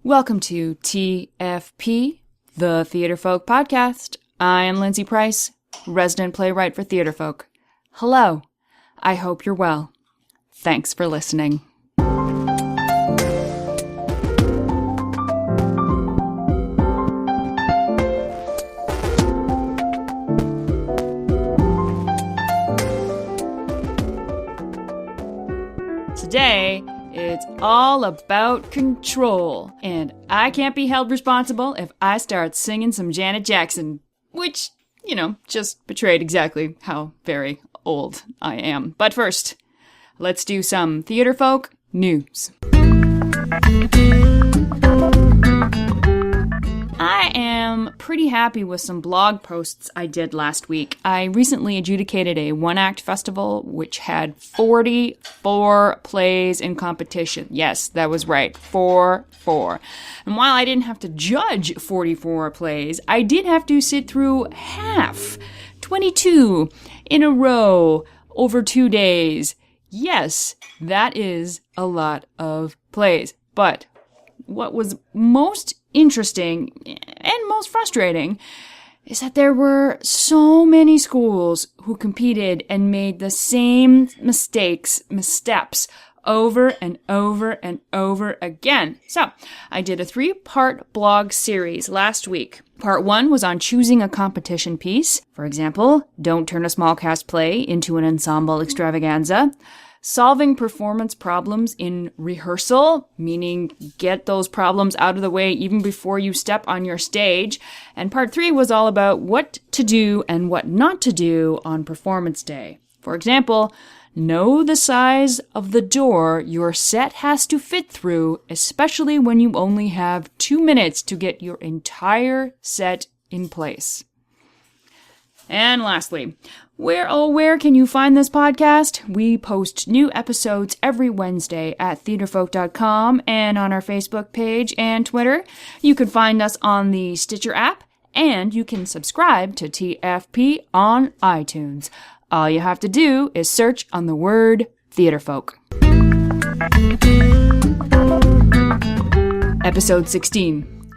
Welcome to TFP, the Theatrefolk podcast. I am Lindsay Price, resident playwright for Theatrefolk. Hello. I hope you're well. Thanks for listening. Today, it's all about control, and I can't be held responsible if I start singing some Janet Jackson, which, just betrayed exactly how very old I am. But first, let's do some Theatrefolk news. I am pretty happy with some blog posts I did last week. I recently adjudicated a one-act festival which had 44 plays in competition. Yes, that was right, 44. And while I didn't have to judge 44 plays, I did have to sit through 22 in a row over 2 days. Yes, that is a lot of plays. But what was most interesting and most frustrating is that there were so many schools who competed and made the same missteps over and over and over again. So I did a 3-part blog series last week. Part 1 was on choosing a competition piece. For example, don't turn a small cast play into an ensemble extravaganza. Solving performance problems in rehearsal, meaning get those problems out of the way even before you step on your stage. And part 3 was all about what to do and what not to do on performance day. For example, know the size of the door your set has to fit through, especially when you only have 2 minutes to get your entire set in place. And lastly, where can you find this podcast? We post new episodes every Wednesday at theatrefolk.com and on our Facebook page and Twitter. You can find us on the Stitcher app, and you can subscribe to TFP on iTunes. All you have to do is search on the word Theatrefolk. Episode 16.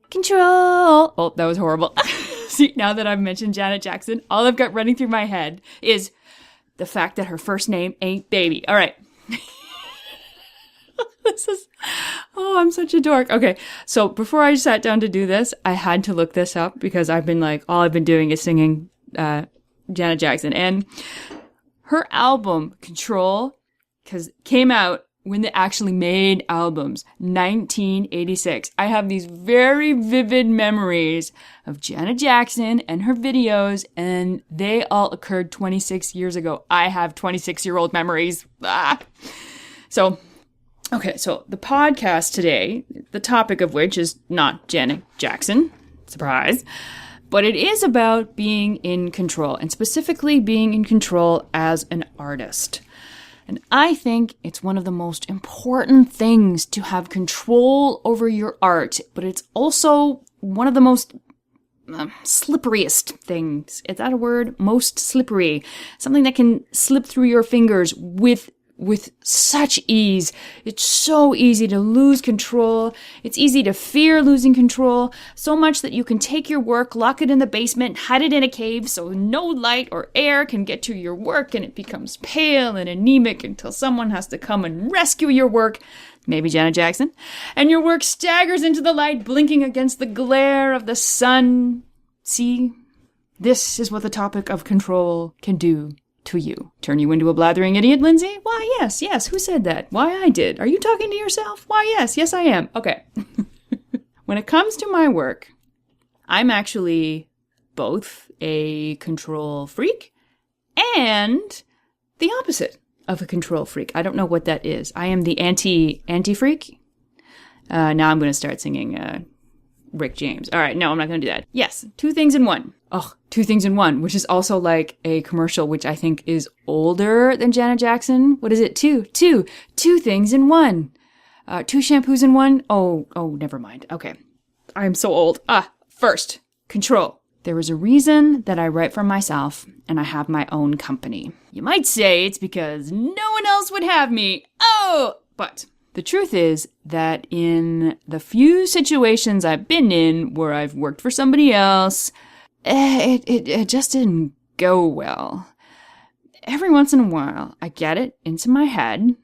Controll. Oh, that was horrible. See, now that I've mentioned Janet Jackson, all I've got running through my head is the fact that her first name ain't Baby. All right. I'm such a dork. Okay, so before I sat down to do this, I had to look this up because all I've been doing is singing Janet Jackson. And her album, Controll, came out when they actually made albums, 1986. I have these very vivid memories of Janet Jackson and her videos, and they all occurred 26 years ago. I have 26-year-old memories. So the podcast today, the topic of which is not Janet Jackson, surprise, but it is about being in control, and specifically being in control as an artist. And I think it's one of the most important things to have control over your art, but it's also one of the most slipperiest things. Is that a word? Most slippery. Something that can slip through your fingers with such ease. It's so easy to lose control. It's easy to fear losing control, so much that you can take your work, lock it in the basement, hide it in a cave so no light or air can get to your work, and it becomes pale and anemic until someone has to come and rescue your work, maybe Janet Jackson, and your work staggers into the light, blinking against the glare of the sun. See, this is what the topic of control can do to you. Turn you into a blathering idiot, Lindsay? Why, yes. Who said that? Why, I did. Are you talking to yourself? Why, yes, I am. Okay. When it comes to my work, I'm actually both a control freak and the opposite of a control freak. I don't know what that is. I am the anti-freak. Now I'm going to start singing Rick James. All right, no, I'm not going to do that. Yes, 2 things in one. Oh, 2 things in one, which is also like a commercial, which I think is older than Janet Jackson. What is it? Two things in one. 2 shampoos in one. Oh, never mind. Okay. I'm so old. First, control. There is a reason that I write for myself and I have my own company. You might say it's because no one else would have me. Oh, but The truth is that in the few situations I've been in where I've worked for somebody else, it just didn't go well. Every once in a while, I get it into my head,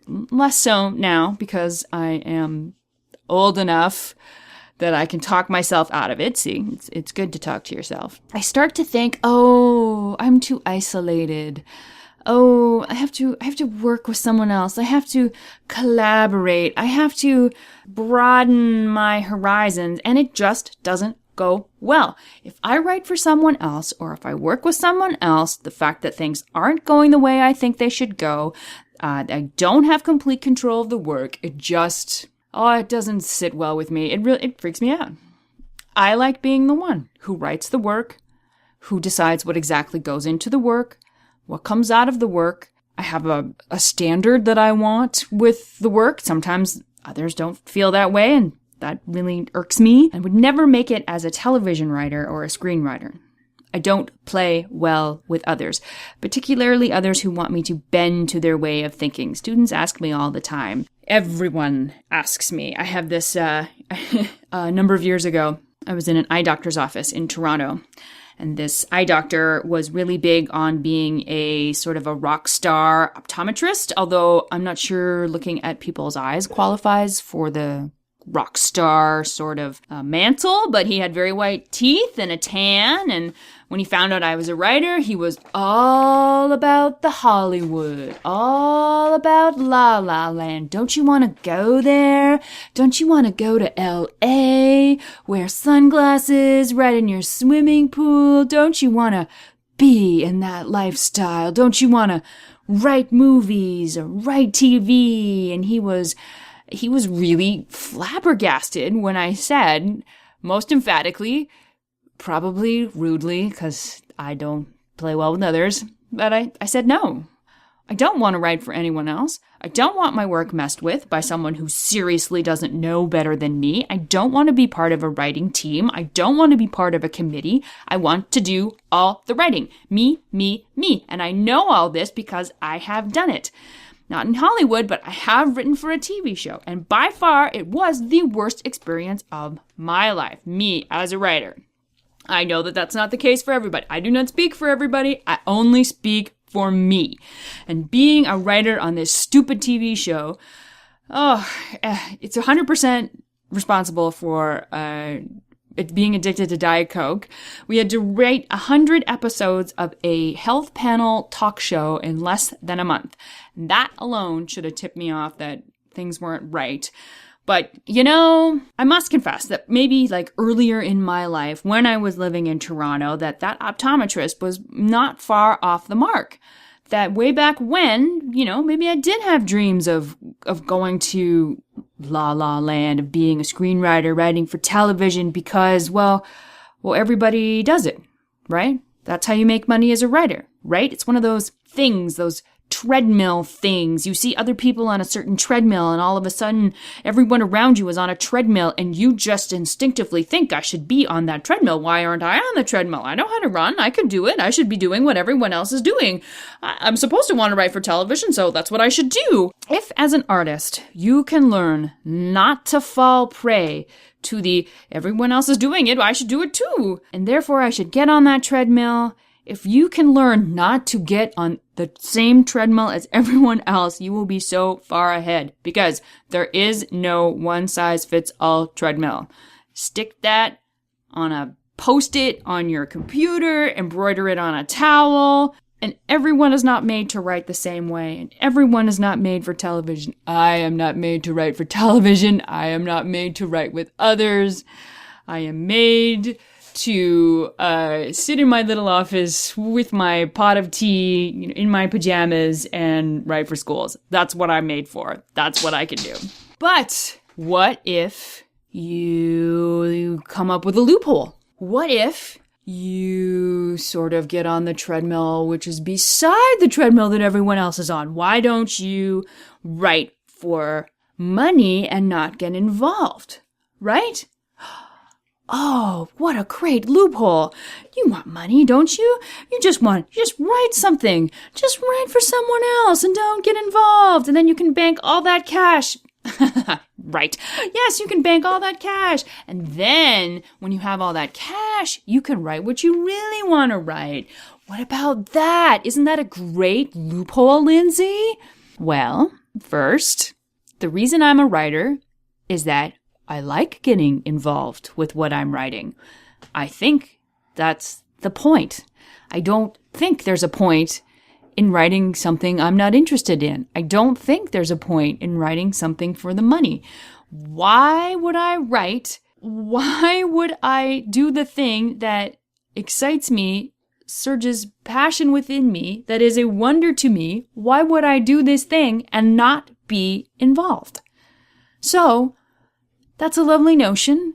less so now because I am old enough that I can talk myself out of it. See, it's good to talk to yourself. I start to think, oh, I'm too isolated. Oh, I have to work with someone else. I have to collaborate. I have to broaden my horizons. And it just doesn't go well. If I write for someone else or if I work with someone else, the fact that things aren't going the way I think they should go, I don't have complete control of the work. It doesn't sit well with me. It freaks me out. I like being the one who writes the work, who decides what exactly goes into the work, what comes out of the work. I have a standard that I want with the work. Sometimes others don't feel that way, and that really irks me. I would never make it as a television writer or a screenwriter. I don't play well with others, particularly others who want me to bend to their way of thinking. Students ask me all the time. Everyone asks me. I have this, a number of years ago, I was in an eye doctor's office in Toronto. And this eye doctor was really big on being a sort of a rock star optometrist, although I'm not sure looking at people's eyes qualifies for the rock star sort of mantle, but he had very white teeth and a tan. And when he found out I was a writer, he was all about the Hollywood, all about La La Land. Don't you want to go there? Don't you want to go to LA, wear sunglasses, right in your swimming pool? Don't you want to be in that lifestyle? Don't you want to write movies or write TV? And he was really flabbergasted when I said, most emphatically, probably rudely, because I don't play well with others, but I said no. I don't want to write for anyone else. I don't want my work messed with by someone who seriously doesn't know better than me. I don't want to be part of a writing team. I don't want to be part of a committee. I want to do all the writing. Me, me, me. And I know all this because I have done it. Not in Hollywood, but I have written for a TV show. And by far, it was the worst experience of my life, me as a writer. I know that that's not the case for everybody. I do not speak for everybody. I only speak for me. And being a writer on this stupid TV show, it's 100% responsible for it being addicted to Diet Coke. We had to write 100 episodes of a health panel talk show in less than a month. That alone should have tipped me off that things weren't right. But, I must confess that maybe like earlier in my life when I was living in Toronto, that optometrist was not far off the mark. That way back when, maybe I did have dreams of going to La La Land, of being a screenwriter, writing for television because, well, everybody does it, right? That's how you make money as a writer, right? It's one of those things, those treadmill things. You see other people on a certain treadmill and all of a sudden everyone around you is on a treadmill and you just instinctively think, I should be on that treadmill. Why aren't I on the treadmill? I know how to run. I can do it. I should be doing what everyone else is doing. I'm supposed to want to write for television, so that's what I should do. If as an artist, you can learn not to fall prey to the everyone else is doing it, I should do it too. And therefore I should get on that treadmill. If you can learn not to get on the same treadmill as everyone else, you will be so far ahead because there is no one-size-fits-all treadmill. Stick that on a Post-it on your computer, embroider it on a towel, and everyone is not made to write the same way, and everyone is not made for television. I am not made to write for television. I am not made to write with others. I am made to sit in my little office with my pot of tea, in my pajamas, and write for schools. That's what I'm made for. That's what I can do. But what if you come up with a loophole? What if you sort of get on the treadmill, which is beside the treadmill that everyone else is on? Why don't you write for money and not get involved, right? Oh, what a great loophole. You want money, don't you? You just write something. Just write for someone else and don't get involved. And then you can bank all that cash Right. Yes, you can bank all that cash. And then when you have all that cash, you can write what you really want to write. What about that? Isn't that a great loophole, Lindsay? Well, first, the reason I'm a writer is that I like getting involved with what I'm writing. I think that's the point. I don't think there's a point in writing something I'm not interested in. I don't think there's a point in writing something for the money. Why would I write? Why would I do the thing that excites me, surges passion within me, that is a wonder to me? Why would I do this thing and not be involved? So, that's a lovely notion.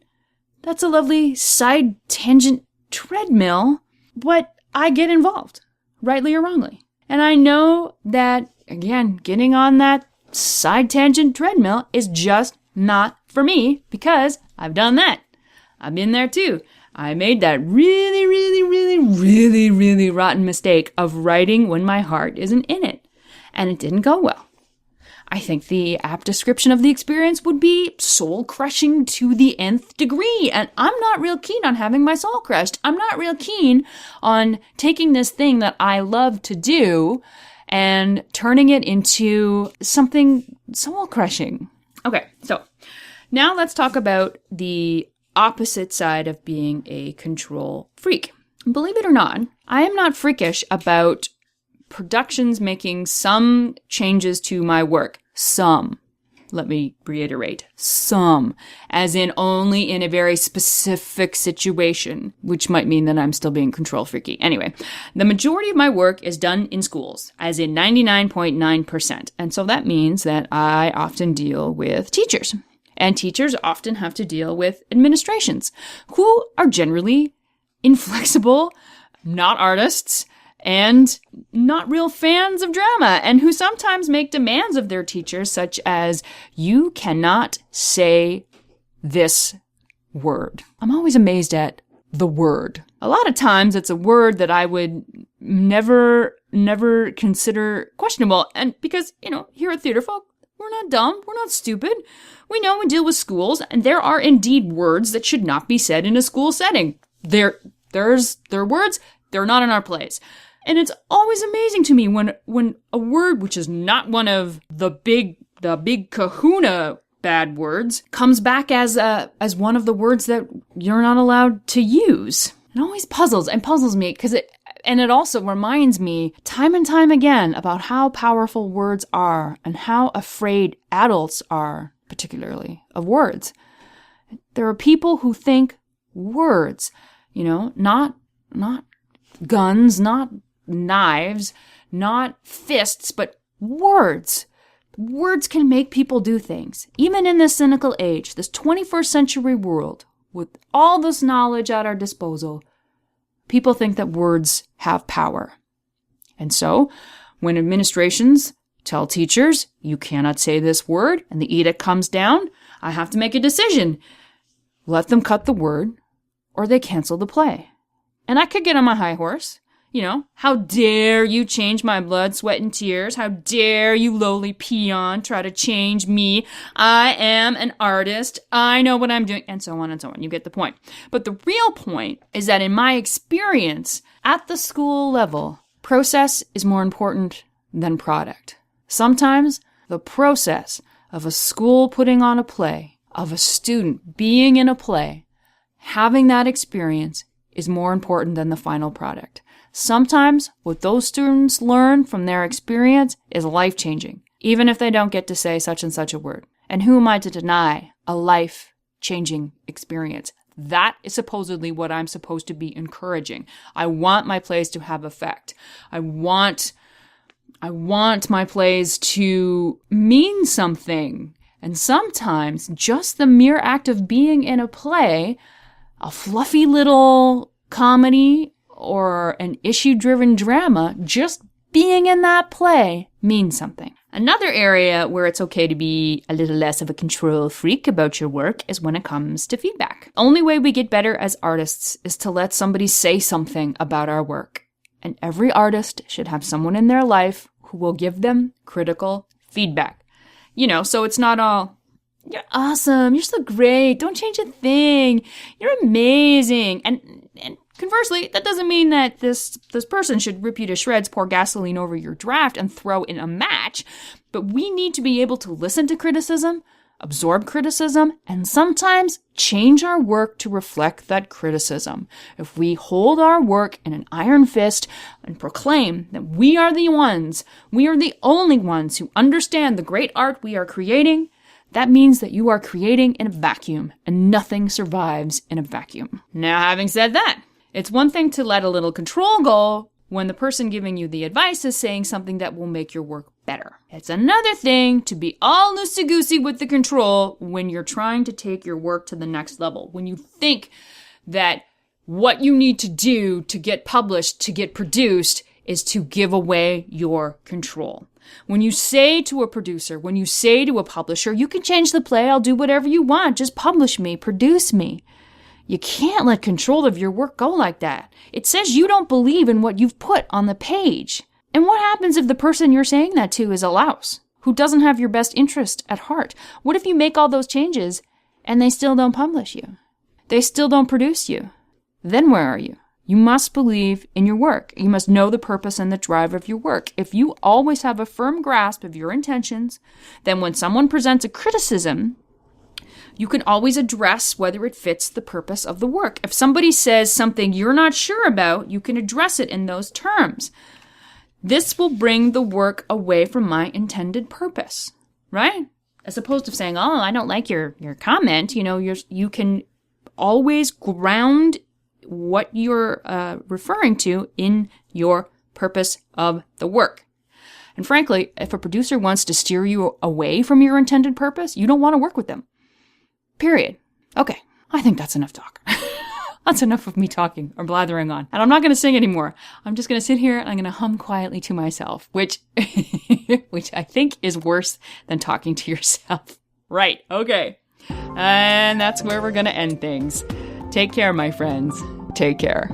That's a lovely side tangent treadmill, but I get involved, rightly or wrongly. And I know that, again, getting on that side tangent treadmill is just not for me because I've done that. I've been there too. I made that really rotten mistake of writing when my heart isn't in it. And it didn't go well. I think the apt description of the experience would be soul-crushing to the nth degree. And I'm not real keen on having my soul crushed. I'm not real keen on taking this thing that I love to do and turning it into something soul-crushing. Okay, so now let's talk about the opposite side of being a control freak. Believe it or not, I am not freakish about productions making some changes to my work. Some. Let me reiterate. Some. As in only in a very specific situation, which might mean that I'm still being control freaky. Anyway, the majority of my work is done in schools, as in 99.9%. And so that means that I often deal with teachers. And teachers often have to deal with administrations, who are generally inflexible, not artists, and not real fans of drama, and who sometimes make demands of their teachers, such as, you cannot say this word. I'm always amazed at the word. A lot of times it's a word that I would never consider questionable. And because, here at Theatrefolk, we're not dumb, we're not stupid. We know we deal with schools, and there are indeed words that should not be said in a school setting. They're words, they're not in our plays. And it's always amazing to me when a word, which is not one of the big kahuna bad words, comes back as one of the words that you're not allowed to use. It always puzzles me because it also reminds me time and time again about how powerful words are and how afraid adults are, particularly, of words. There are people who think words, not guns, not knives, not fists, but words. Words can make people do things. Even in this cynical age, this 21st century world, with all this knowledge at our disposal, people think that words have power. And so, when administrations tell teachers, you cannot say this word, and the edict comes down, I have to make a decision. Let them cut the word, or they cancel the play. And I could get on my high horse. How dare you change my blood, sweat, and tears? How dare you, lowly peon, try to change me? I am an artist. I know what I'm doing, and so on and so on. You get the point. But the real point is that in my experience, at the school level, process is more important than product. Sometimes the process of a school putting on a play, of a student being in a play, having that experience is more important than the final product. Sometimes what those students learn from their experience is life-changing, even if they don't get to say such and such a word. And who am I to deny a life-changing experience? That is supposedly what I'm supposed to be encouraging. I want my plays to have effect. I want my plays to mean something. And sometimes just the mere act of being in a play, a fluffy little comedy or an issue-driven drama, just being in that play means something. Another area where it's okay to be a little less of a control freak about your work is when it comes to feedback. Only way we get better as artists is to let somebody say something about our work. And every artist should have someone in their life who will give them critical feedback. So it's not all, you're awesome, you're so great, don't change a thing, you're amazing. And conversely, that doesn't mean that this person should rip you to shreds, pour gasoline over your draft, and throw in a match. But we need to be able to listen to criticism, absorb criticism, and sometimes change our work to reflect that criticism. If we hold our work in an iron fist and proclaim that we are the only ones who understand the great art we are creating, that means that you are creating in a vacuum, and nothing survives in a vacuum. Now, having said that, it's one thing to let a little control go when the person giving you the advice is saying something that will make your work better. It's another thing to be all loosey-goosey with the control when you're trying to take your work to the next level. When you think that what you need to do to get published, to get produced, is to give away your control. When you say to a producer, when you say to a publisher, you can change the play, I'll do whatever you want, just publish me, produce me. You can't let control of your work go like that. It says you don't believe in what you've put on the page. And what happens if the person you're saying that to is a louse, who doesn't have your best interest at heart? What if you make all those changes and they still don't publish you? They still don't produce you? Then where are you? You must believe in your work. You must know the purpose and the drive of your work. If you always have a firm grasp of your intentions, then when someone presents a criticism, you can always address whether it fits the purpose of the work. If somebody says something you're not sure about, you can address it in those terms. This will bring the work away from my intended purpose, right? As opposed to saying, oh, I don't like your comment. You can always ground what you're referring to in your purpose of the work. And frankly, if a producer wants to steer you away from your intended purpose, you don't want to work with them. Period. Okay, I think that's enough talk. That's enough of me talking or blathering on. And I'm not going to sing anymore. I'm just going to sit here and I'm going to hum quietly to myself, which I think is worse than talking to yourself. Right, okay. And that's where we're going to end things. Take care, my friends. Take care.